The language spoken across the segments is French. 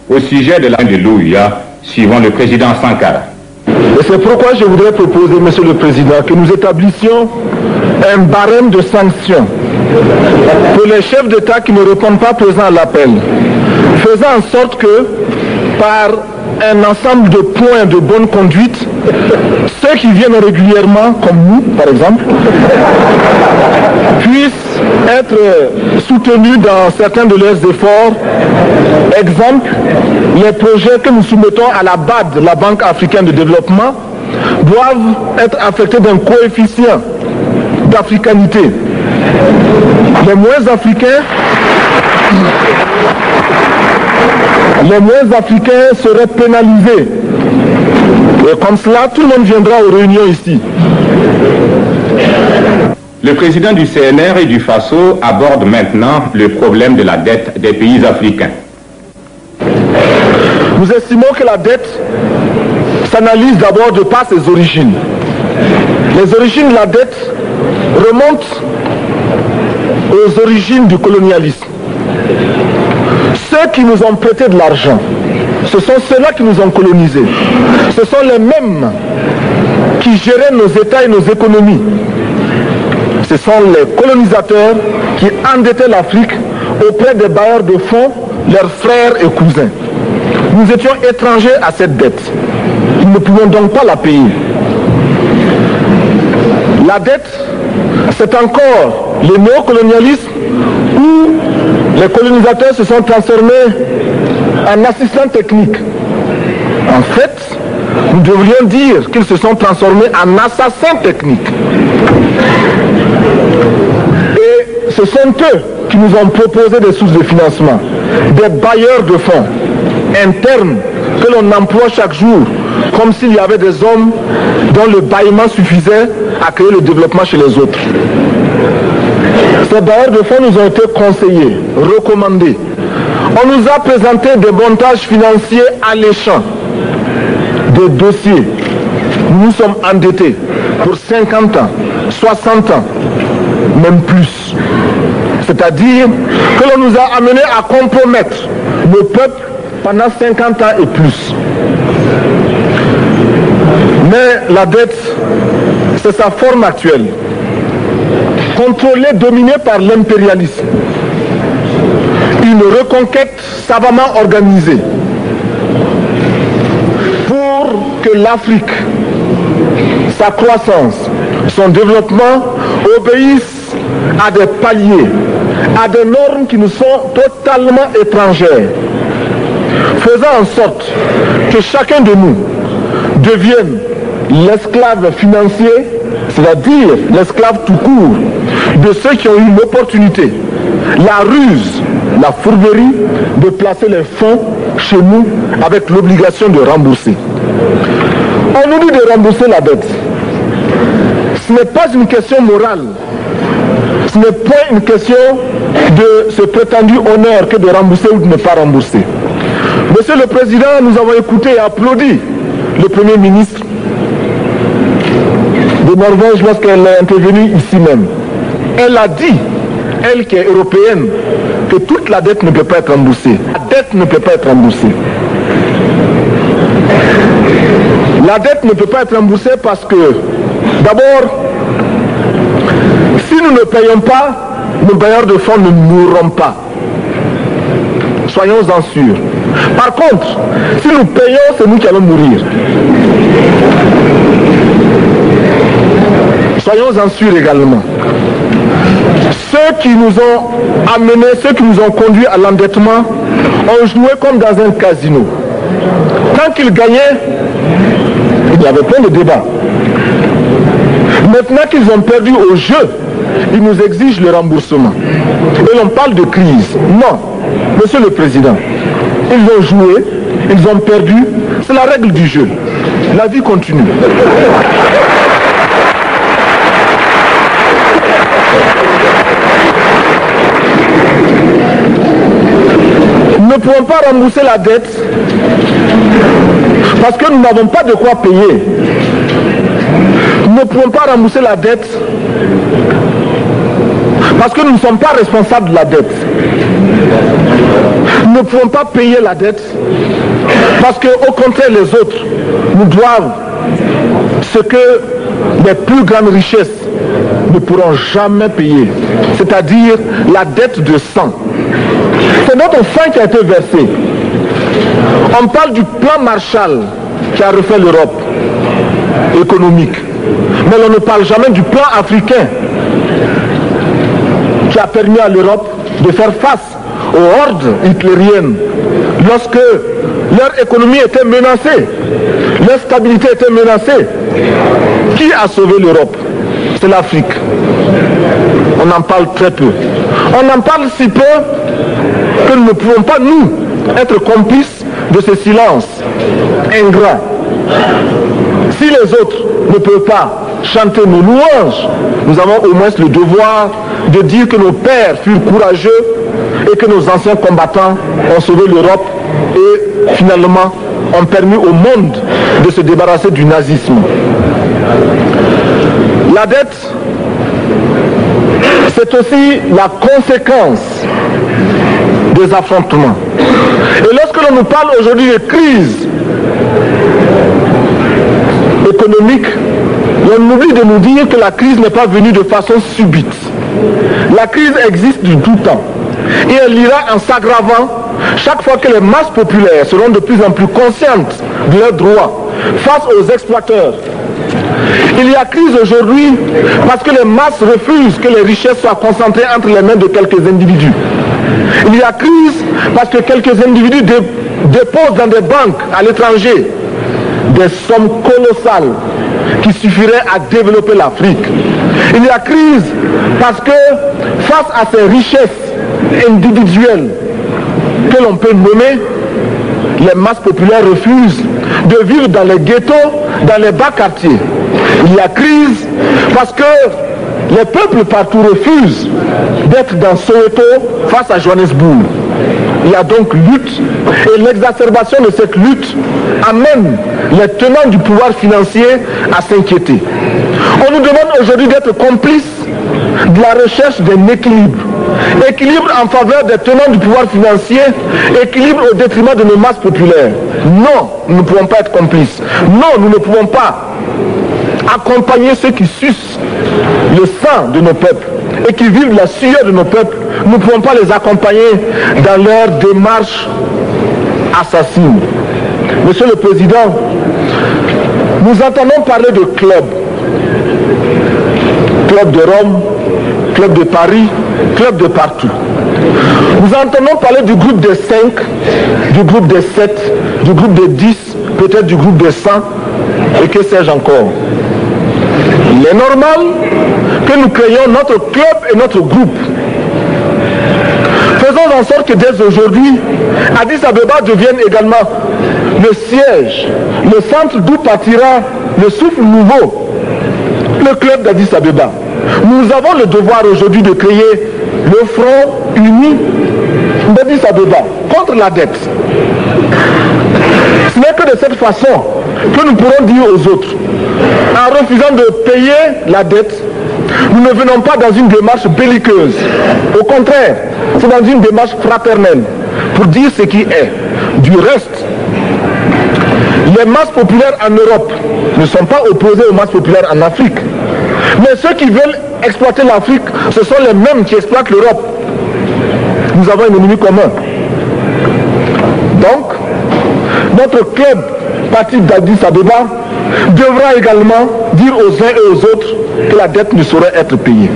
au sujet de la de l'Ouïa, suivant le président Sankara. Et c'est pourquoi je voudrais proposer, Monsieur le Président, que nous établissions un barème de sanctions pour les chefs d'État qui ne répondent pas présents à l'appel, faisant en sorte que, par un ensemble de points de bonne conduite, ceux qui viennent régulièrement, comme nous par exemple, puissent être soutenus dans certains de leurs efforts. Exemple, les projets que nous soumettons à la BAD, la Banque africaine de développement, doivent être affectés d'un coefficient d'africanité. Les moins africains seraient pénalisés. Et comme cela, tout le monde viendra aux réunions ici. Le président du CNR et du FASO aborde maintenant le problème de la dette des pays africains. Nous estimons que la dette s'analyse d'abord de par ses origines. Les origines de la dette remontent aux origines du colonialisme. Ceux qui nous ont prêté de l'argent, ce sont ceux-là qui nous ont colonisés. Ce sont les mêmes qui géraient nos États et nos économies. Ce sont les colonisateurs qui endettaient l'Afrique auprès des bailleurs de fonds, leurs frères et cousins. Nous étions étrangers à cette dette. Nous ne pouvions donc pas la payer. La dette, c'est encore le néocolonialisme où les colonisateurs se sont transformés en assistants techniques. En fait, nous devrions dire qu'ils se sont transformés en assassins techniques. Et ce sont eux qui nous ont proposé des sources de financement, des bailleurs de fonds internes que l'on emploie chaque jour, comme s'il y avait des hommes dont le bâillement suffisait à créer le développement chez les autres. Ces bailleurs de fonds nous ont été conseillés, recommandés. On nous a présenté des montages financiers alléchants, des dossiers. Nous sommes endettés pour 50 ans, 60 ans, même plus. C'est-à-dire que l'on nous a amenés à compromettre le peuple pendant 50 ans et plus. Mais la dette, c'est sa forme actuelle. Contrôlée, dominée par l'impérialisme. Une reconquête savamment organisée pour que l'Afrique, sa croissance, son développement obéissent à des paliers, à des normes qui nous sont totalement étrangères, faisant en sorte que chacun de nous devienne l'esclave financier, c'est-à-dire l'esclave tout court, de ceux qui ont eu l'opportunité, la ruse, la fourberie de placer les fonds chez nous avec l'obligation de rembourser. On nous dit de rembourser la dette. Ce n'est pas une question morale. Ce n'est pas une question de ce prétendu honneur que de rembourser ou de ne pas rembourser. Monsieur le Président, nous avons écouté et applaudi le Premier ministre de Norvège lorsqu'elle est intervenue ici même. Elle a dit, elle qui est européenne, que toute la dette ne peut pas être remboursée. La dette ne peut pas être remboursée. La dette ne peut pas être remboursée parce que, d'abord, si nous ne payons pas, nos bailleurs de fonds ne mourront pas. Soyons-en sûrs. Par contre, si nous payons, c'est nous qui allons mourir. Soyons-en sûrs également. Ceux qui nous ont amenés, ceux qui nous ont conduits à l'endettement, ont joué comme dans un casino. Tant qu'ils gagnaient, il y avait plein de débats. Maintenant qu'ils ont perdu au jeu, ils nous exigent le remboursement. Et l'on parle de crise. Non, Monsieur le Président, ils ont joué, ils ont perdu, c'est la règle du jeu. La vie continue. Nous ne pouvons pas rembourser la dette parce que nous n'avons pas de quoi payer. Nous ne pouvons pas rembourser la dette Parce que nous ne sommes pas responsables de la dette. Nous ne pouvons pas payer la dette parce qu'au contraire, les autres nous doivent ce que les plus grandes richesses ne pourront jamais payer, c'est-à-dire la dette de sang. C'est notre sang qui a été versé. On parle du plan Marshall qui a refait l'Europe économique, mais on ne parle jamais du plan africain qui a permis à l'Europe de faire face aux hordes hitlériennes lorsque leur économie était menacée, leur stabilité était menacée. Qui a sauvé l'Europe? C'est l'Afrique. On en parle très peu. On en parle si peu que nous ne pouvons pas, nous, être complices de ce silence ingrat. Si les autres ne peuvent pas chanter nos louanges, nous avons au moins le devoir de dire que nos pères furent courageux et que nos anciens combattants ont sauvé l'Europe et finalement ont permis au monde de se débarrasser du nazisme. La dette, c'est aussi la conséquence des affrontements. Et lorsque l'on nous parle aujourd'hui de crise économique, on oublie de nous dire que la crise n'est pas venue de façon subite. La crise existe du tout temps. Et elle ira en s'aggravant chaque fois que les masses populaires seront de plus en plus conscientes de leurs droits face aux exploiteurs. Il y a crise aujourd'hui parce que les masses refusent que les richesses soient concentrées entre les mains de quelques individus. Il y a crise parce que quelques individus déposent dans des banques à l'étranger des sommes colossales qui suffiraient à développer l'Afrique. Il y a crise parce que face à ces richesses individuelles que l'on peut nommer, les masses populaires refusent de vivre dans les ghettos, dans les bas quartiers. Il y a crise parce que les peuples partout refusent d'être dans Soweto face à Johannesburg. Il y a donc lutte et l'exacerbation de cette lutte amène les tenants du pouvoir financier à s'inquiéter. On nous demande aujourd'hui d'être complices de la recherche d'un équilibre. Équilibre en faveur des tenants du pouvoir financier, équilibre au détriment de nos masses populaires. Non, nous ne pouvons pas être complices. Non, nous ne pouvons pas accompagner ceux qui sucent le sang de nos peuples et qui vivent la sueur de nos peuples. Nous ne pouvons pas les accompagner dans leur démarche assassine. Monsieur le Président, nous entendons parler de clubs. Club de Rome, club de Paris, club de partout. Nous entendons parler du groupe des 5, du groupe des 7, du groupe des 10, peut-être du groupe des 100, et que sais-je encore. Il est normal que nous créions notre club et notre groupe. Faisons en sorte que dès aujourd'hui, Addis Abeba devienne également le siège, le centre d'où partira le souffle nouveau, le club d'Addis Abeba. Nous avons le devoir aujourd'hui de créer le front uni d'Addis Abeba contre la dette. Ce n'est que de cette façon que nous pourrons dire aux autres, en refusant de payer la dette, nous ne venons pas dans une démarche belliqueuse. Au contraire, c'est dans une démarche fraternelle pour dire ce qui est. Du reste, les masses populaires en Europe ne sont pas opposées aux masses populaires en Afrique. Mais ceux qui veulent exploiter l'Afrique, ce sont les mêmes qui exploitent l'Europe. Nous avons un ennemi commun. Donc, notre club, parti d'Addis Abeba, devra également dire aux uns et aux autres que la dette ne saurait être payée.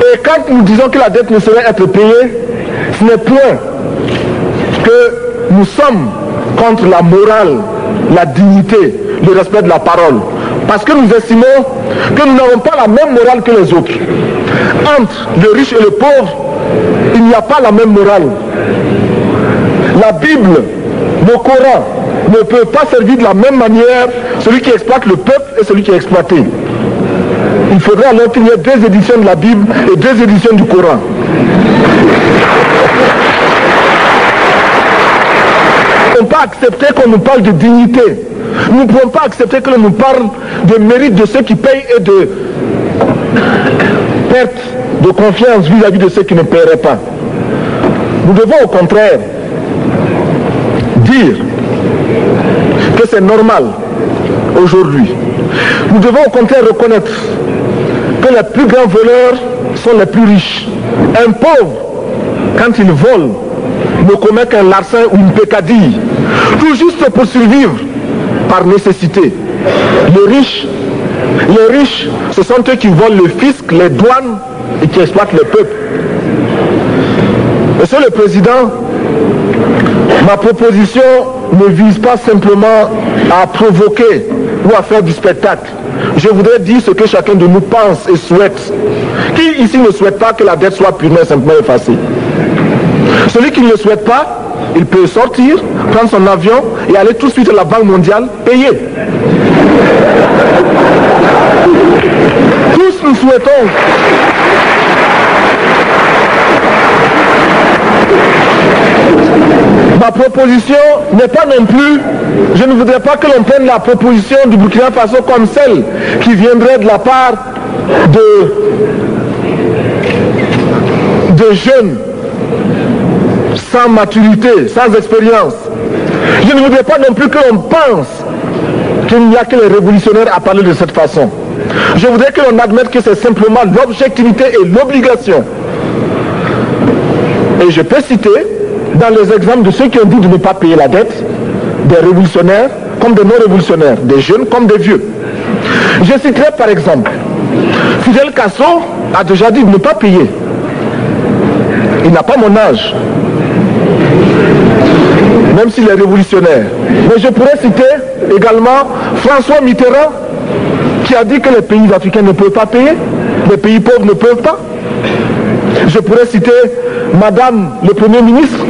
Et quand nous disons que la dette ne saurait être payée, ce n'est point que nous sommes contre la morale, la dignité, le respect de la parole. Parce que nous estimons que nous n'avons pas la même morale que les autres. Entre le riche et le pauvre, il n'y a pas la même morale. La Bible, le Coran, ne peut pas servir de la même manière celui qui exploite le peuple et celui qui est exploité. Il faudrait alors qu'il y ait deux éditions de la Bible et deux éditions du Coran. Nous ne pouvons pas accepter qu'on nous parle de dignité. Nous ne pouvons pas accepter que l'on nous parle de mérite de ceux qui payent et de perte de confiance vis-à-vis de ceux qui ne paieraient pas. Nous devons au contraire dire que c'est normal aujourd'hui. Nous devons au contraire reconnaître que les plus grands voleurs sont les plus riches. Un pauvre, quand il vole, ne commet qu'un larcin ou une peccadille, tout juste pour survivre par nécessité. Les riches, ce sont eux qui volent le fisc, les douanes et qui exploitent le peuple. Monsieur le Président, ma proposition ne vise pas simplement à provoquer ou à faire du spectacle. Je voudrais dire ce que chacun de nous pense et souhaite. Qui ici ne souhaite pas que la dette soit purement et simplement effacée? Celui qui ne le souhaite pas, il peut sortir, prendre son avion et aller tout de suite à la Banque mondiale payer. Tous nous souhaitons ma proposition n'est pas non plus, je ne voudrais pas que l'on prenne la proposition du Burkina Faso comme celle qui viendrait de la part de jeunes sans maturité, sans expérience. Je ne voudrais pas non plus que l'on pense qu'il n'y a que les révolutionnaires à parler de cette façon. Je voudrais que l'on admette que c'est simplement l'objectivité et l'obligation. Et je peux citer dans les exemples de ceux qui ont dit de ne pas payer la dette, des révolutionnaires comme des non-révolutionnaires, des jeunes comme des vieux. Je citerai par exemple, Fidel Castro a déjà dit de ne pas payer. Il n'a pas mon âge, même s'il est révolutionnaire. Mais je pourrais citer également François Mitterrand, qui a dit que les pays africains ne peuvent pas payer, les pays pauvres ne peuvent pas. Je pourrais citer Madame le Premier ministre.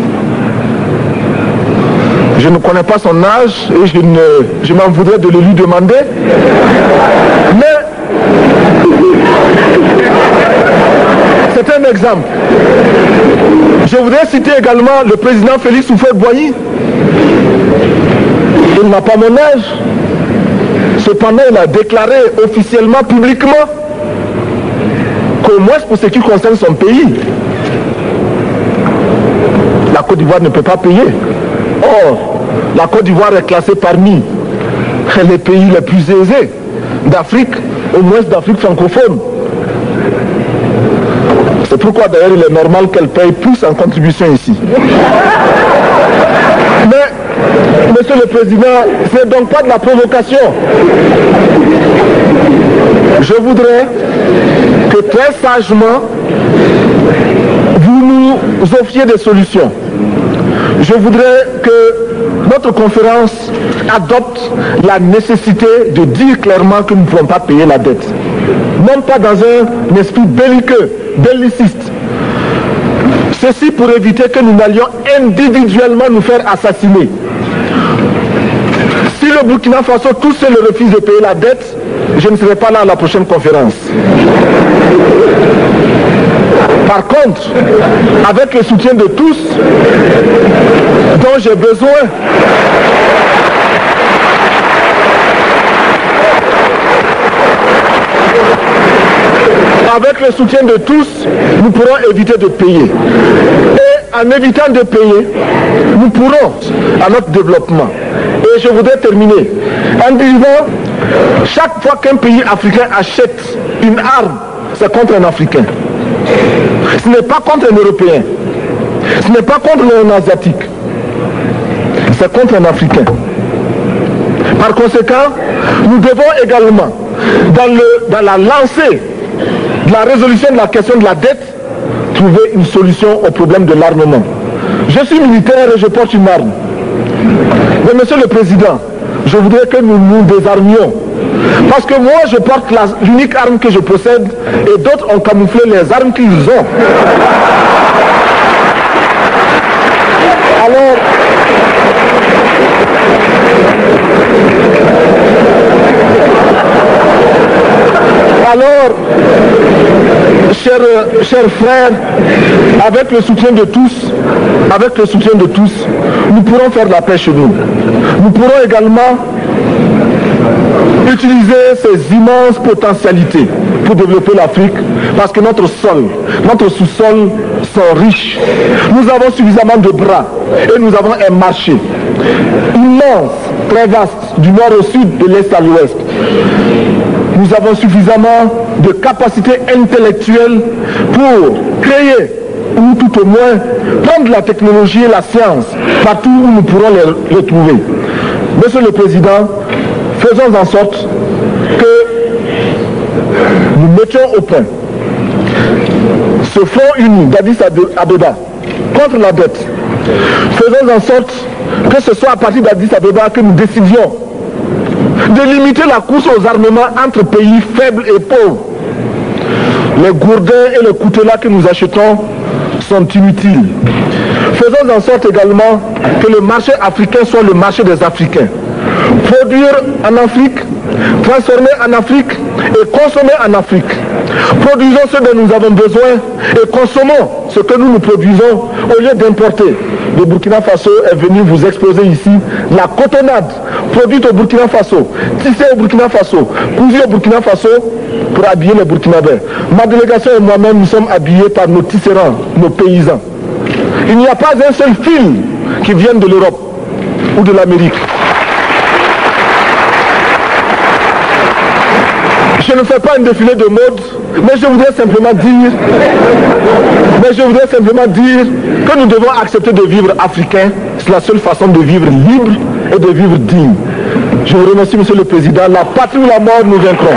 Je ne connais pas son âge et je m'en voudrais de le lui demander. Mais c'est un exemple. Je voudrais citer également le président Félix Houphouët-Boigny. Il n'a pas mon âge. Cependant, il a déclaré officiellement, publiquement, qu'au moins pour ce qui concerne son pays, la Côte d'Ivoire ne peut pas payer. Or, la Côte d'Ivoire est classée parmi les pays les plus aisés d'Afrique, au moins d'Afrique francophone. C'est pourquoi d'ailleurs il est normal qu'elle paye plus en contribution ici. Mais, Monsieur le Président, ce n'est donc pas de la provocation. Je voudrais que très sagement, vous nous offriez des solutions. Je voudrais que notre conférence adopte la nécessité de dire clairement que nous ne pouvons pas payer la dette. Non pas dans un esprit belliqueux, belliciste. Ceci pour éviter que nous n'allions individuellement nous faire assassiner. Si le Burkina Faso tout seul refuse de payer la dette, je ne serai pas là à la prochaine conférence. Par contre, avec le soutien de tous, dont j'ai besoin, avec le soutien de tous, nous pourrons éviter de payer. Et en évitant de payer, nous pourrons à notre développement. Et je voudrais terminer en disant, chaque fois qu'un pays africain achète une arme, c'est contre un Africain. Ce n'est pas contre un Européen. Ce n'est pas contre un Asiatique. C'est contre un Africain. Par conséquent, nous devons également, dans la lancée de la résolution de la question de la dette, trouver une solution au problème de l'armement. Je suis militaire et je porte une arme. Mais Monsieur le Président, je voudrais que nous nous désarmions. Parce que moi, je porte l'unique arme que je possède et d'autres ont camouflé les armes qu'ils ont. Alors, chers frères, avec le soutien de tous, nous pourrons faire la paix chez nous. Nous pourrons également utiliser ces immenses potentialités pour développer l'Afrique, parce que notre sol, notre sous-sol sont riches. Nous avons suffisamment de bras et nous avons un marché immense, très vaste, du nord au sud, de l'est à l'ouest. Nous avons suffisamment de capacités intellectuelles pour créer, ou tout au moins prendre la technologie et la science partout où nous pourrons les trouver. Monsieur le Président, faisons en sorte que nous mettions au point ce front uni d'Addis Abeba contre la dette. Faisons en sorte que ce soit à partir d'Addis Abeba que nous décidions de limiter la course aux armements entre pays faibles et pauvres. Les gourdins et les coutelas que nous achetons sont inutiles. Faisons en sorte également que le marché africain soit le marché des Africains. Produire en Afrique, transformer en Afrique et consommer en Afrique. Produisons ce dont nous avons besoin et consommons ce que nous produisons au lieu d'importer. Le Burkina Faso est venu vous exposer ici la cotonnade produite au Burkina Faso, tissée au Burkina Faso, cousue au Burkina Faso pour habiller les Burkinabés. Ma délégation et moi-même, nous sommes habillés par nos tisserands, nos paysans. Il n'y a pas un seul fil qui vienne de l'Europe ou de l'Amérique. Je ne fais pas un défilé de mode, mais je voudrais simplement dire que nous devons accepter de vivre africain. C'est la seule façon de vivre libre et de vivre digne. Je vous remercie, Monsieur le Président. La patrie ou la mort, nous vaincrons.